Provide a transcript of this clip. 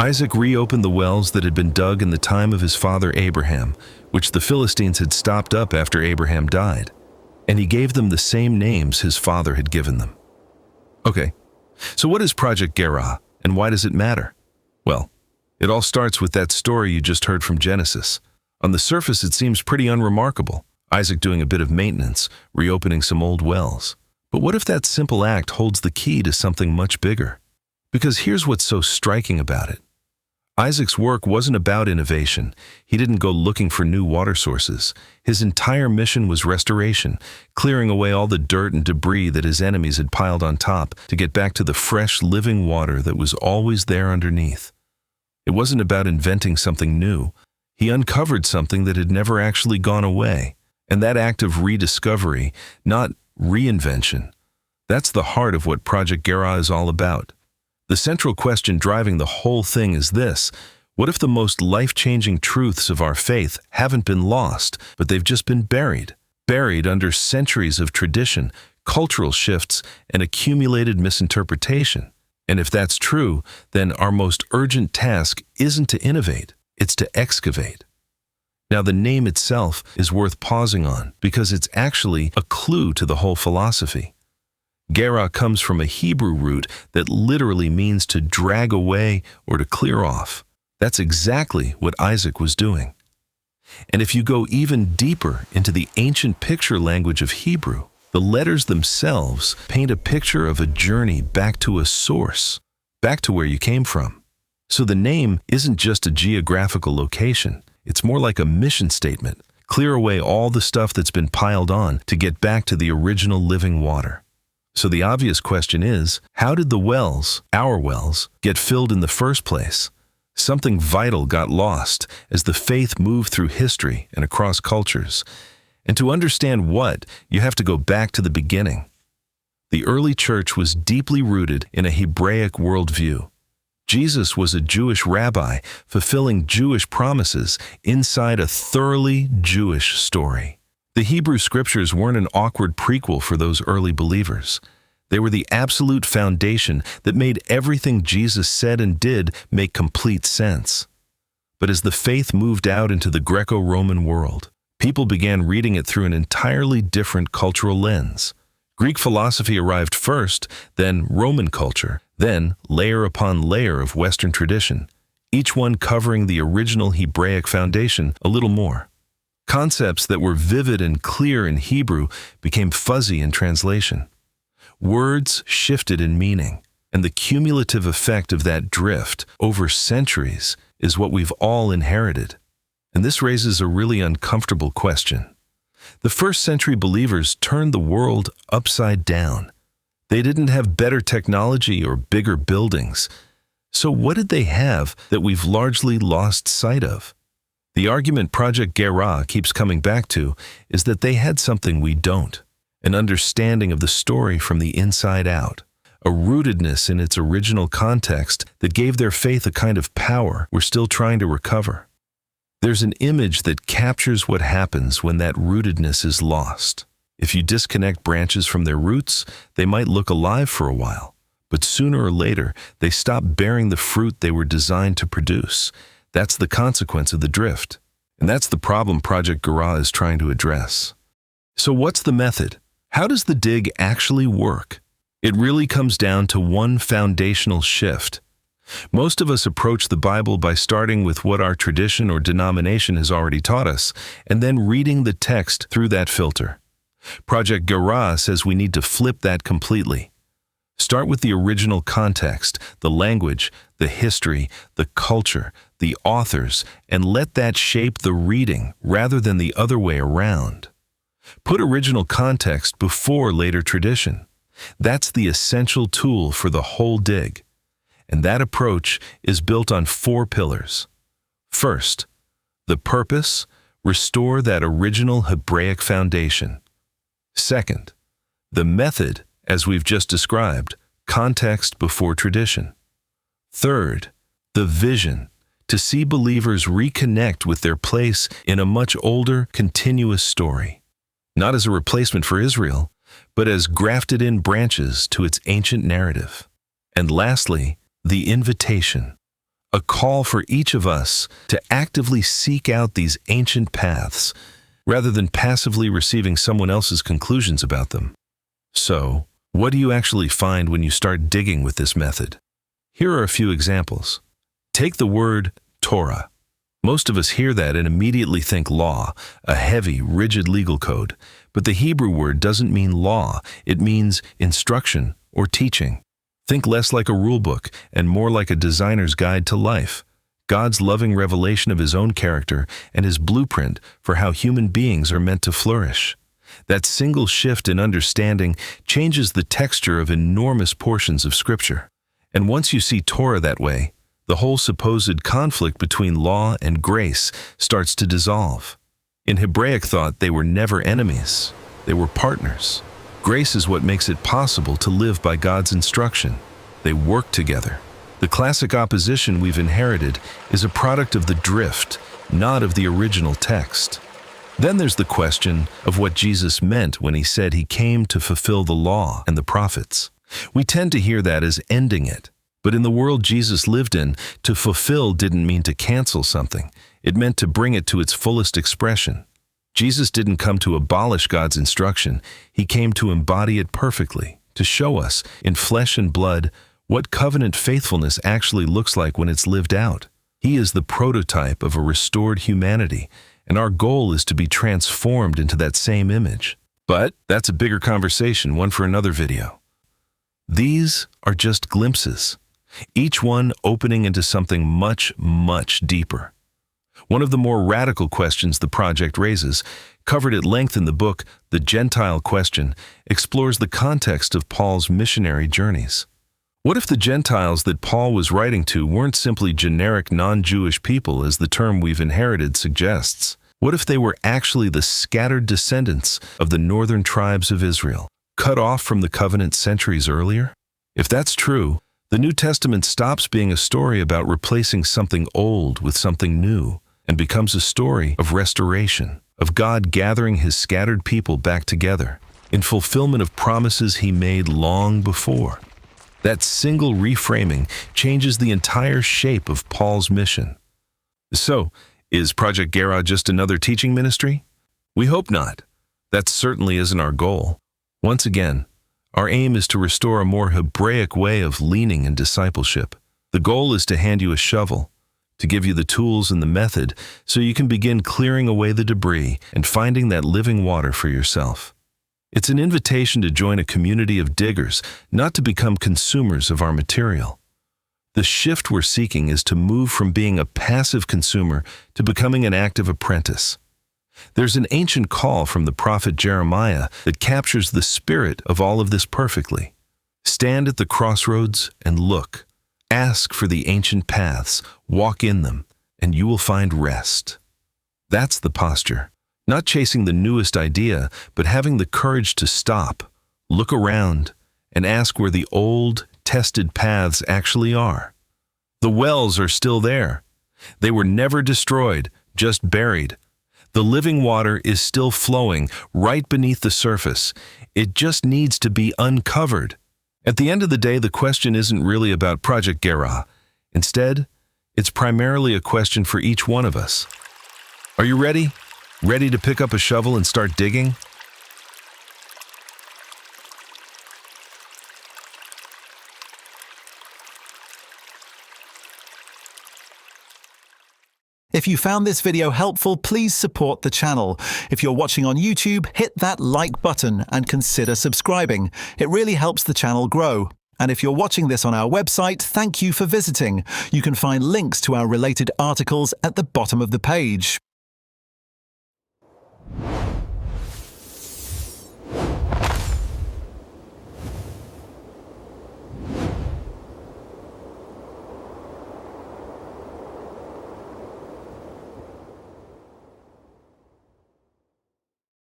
Isaac reopened the wells that had been dug in the time of his father Abraham, which the Philistines had stopped up after Abraham died, and he gave them the same names his father had given them. Okay, so what is Project Gerar, and why does it matter? Well, it all starts with that story you just heard from Genesis. On the surface, it seems pretty unremarkable. Isaac doing a bit of maintenance, reopening some old wells. But what if that simple act holds the key to something much bigger? Because here's what's so striking about it. Isaac's work wasn't about innovation. He didn't go looking for new water sources. His entire mission was restoration, clearing away all the dirt and debris that his enemies had piled on top to get back to the fresh, living water that was always there underneath. It wasn't about inventing something new. He uncovered something that had never actually gone away. And that act of rediscovery, not reinvention, that's the heart of what Project Gerar is all about. The central question driving the whole thing is this: what if the most life-changing truths of our faith haven't been lost, but they've just been buried under centuries of tradition, cultural shifts, and accumulated misinterpretation? And if that's true, then our most urgent task isn't to innovate, it's to excavate. Now, the name itself is worth pausing on because it's actually a clue to the whole philosophy. Gerar comes from a Hebrew root that literally means to drag away or to clear off. That's exactly what Isaac was doing. And if you go even deeper into the ancient picture language of Hebrew, the letters themselves paint a picture of a journey back to a source, back to where you came from. So the name isn't just a geographical location. It's more like a mission statement. Clear away all the stuff that's been piled on to get back to the original living water. So the obvious question is, how did the wells, our wells, get filled in the first place? Something vital got lost as the faith moved through history and across cultures. And to understand what, you have to go back to the beginning. The early church was deeply rooted in a Hebraic worldview. Jesus was a Jewish rabbi fulfilling Jewish promises inside a thoroughly Jewish story. The Hebrew scriptures weren't an awkward prequel for those early believers. They were the absolute foundation that made everything Jesus said and did make complete sense. But as the faith moved out into the Greco-Roman world, people began reading it through an entirely different cultural lens. Greek philosophy arrived first, then Roman culture, then layer upon layer of Western tradition, each one covering the original Hebraic foundation a little more. Concepts that were vivid and clear in Hebrew became fuzzy in translation. Words shifted in meaning, and the cumulative effect of that drift over centuries is what we've all inherited. And this raises a really uncomfortable question. The first century believers turned the world upside down. They didn't have better technology or bigger buildings. So what did they have that we've largely lost sight of? The argument Project Gerar keeps coming back to is that they had something we don't, an understanding of the story from the inside out, a rootedness in its original context that gave their faith a kind of power we're still trying to recover. There's an image that captures what happens when that rootedness is lost. If you disconnect branches from their roots, they might look alive for a while, but sooner or later, they stop bearing the fruit they were designed to produce. That's the consequence of the drift. And that's the problem Project Gerar is trying to address. So what's the method? How does the dig actually work? It really comes down to one foundational shift. Most of us approach the Bible by starting with what our tradition or denomination has already taught us, and then reading the text through that filter. Project Gerar says we need to flip that completely. Start with the original context, the language, the history, the culture, the authors, and let that shape the reading rather than the other way around. Put original context before later tradition. That's the essential tool for the whole dig. And that approach is built on 4 pillars. First, the purpose, restore that original Hebraic foundation. Second, the method, as we've just described, context before tradition. Third, the vision, to see believers reconnect with their place in a much older, continuous story, not as a replacement for Israel, but as grafted-in branches to its ancient narrative. And lastly, the invitation, a call for each of us to actively seek out these ancient paths rather than passively receiving someone else's conclusions about them. So, what do you actually find when you start digging with this method? Here are a few examples. Take the word Torah. Most of us hear that and immediately think law, a heavy, rigid legal code. But the Hebrew word doesn't mean law, it means instruction or teaching. Think less like a rule book and more like a designer's guide to life. God's loving revelation of His own character and His blueprint for how human beings are meant to flourish. That single shift in understanding changes the texture of enormous portions of Scripture. And once you see Torah that way, the whole supposed conflict between law and grace starts to dissolve. In Hebraic thought, they were never enemies. They were partners. Grace is what makes it possible to live by God's instruction. They work together. The classic opposition we've inherited is a product of the drift, not of the original text. Then there's the question of what Jesus meant when He said He came to fulfill the law and the prophets. We tend to hear that as ending it. But in the world Jesus lived in, to fulfill didn't mean to cancel something. It meant to bring it to its fullest expression. Jesus didn't come to abolish God's instruction. He came to embody it perfectly, to show us, in flesh and blood, what covenant faithfulness actually looks like when it's lived out. He is the prototype of a restored humanity, and our goal is to be transformed into that same image. But that's a bigger conversation, one for another video. These are just glimpses, each one opening into something much, much deeper. One of the more radical questions the project raises, covered at length in the book The Gentile Question, explores the context of Paul's missionary journeys. What if the Gentiles that Paul was writing to weren't simply generic non-Jewish people as the term we've inherited suggests? What if they were actually the scattered descendants of the northern tribes of Israel, cut off from the covenant centuries earlier? If that's true, the New Testament stops being a story about replacing something old with something new and becomes a story of restoration, of God gathering His scattered people back together in fulfillment of promises He made long before. That single reframing changes the entire shape of Paul's mission. So, is Project Gerar just another teaching ministry? We hope not. That certainly isn't our goal. Once again, our aim is to restore a more Hebraic way of leaning in discipleship. The goal is to hand you a shovel, to give you the tools and the method so you can begin clearing away the debris and finding that living water for yourself. It's an invitation to join a community of diggers, not to become consumers of our material. The shift we're seeking is to move from being a passive consumer to becoming an active apprentice. There's an ancient call from the prophet Jeremiah that captures the spirit of all of this perfectly. Stand at the crossroads and look. Ask for the ancient paths, walk in them, and you will find rest. That's the posture. Not chasing the newest idea, but having the courage to stop, look around, and ask where the old, tested paths actually are. The wells are still there. They were never destroyed, just buried. The living water is still flowing right beneath the surface. It just needs to be uncovered. At the end of the day, the question isn't really about Project Gerar. Instead, it's primarily a question for each one of us. Are you ready? Ready to pick up a shovel and start digging? If you found this video helpful, please support the channel. If you're watching on YouTube, hit that like button and consider subscribing. It really helps the channel grow. And if you're watching this on our website, thank you for visiting. You can find links to our related articles at the bottom of the page.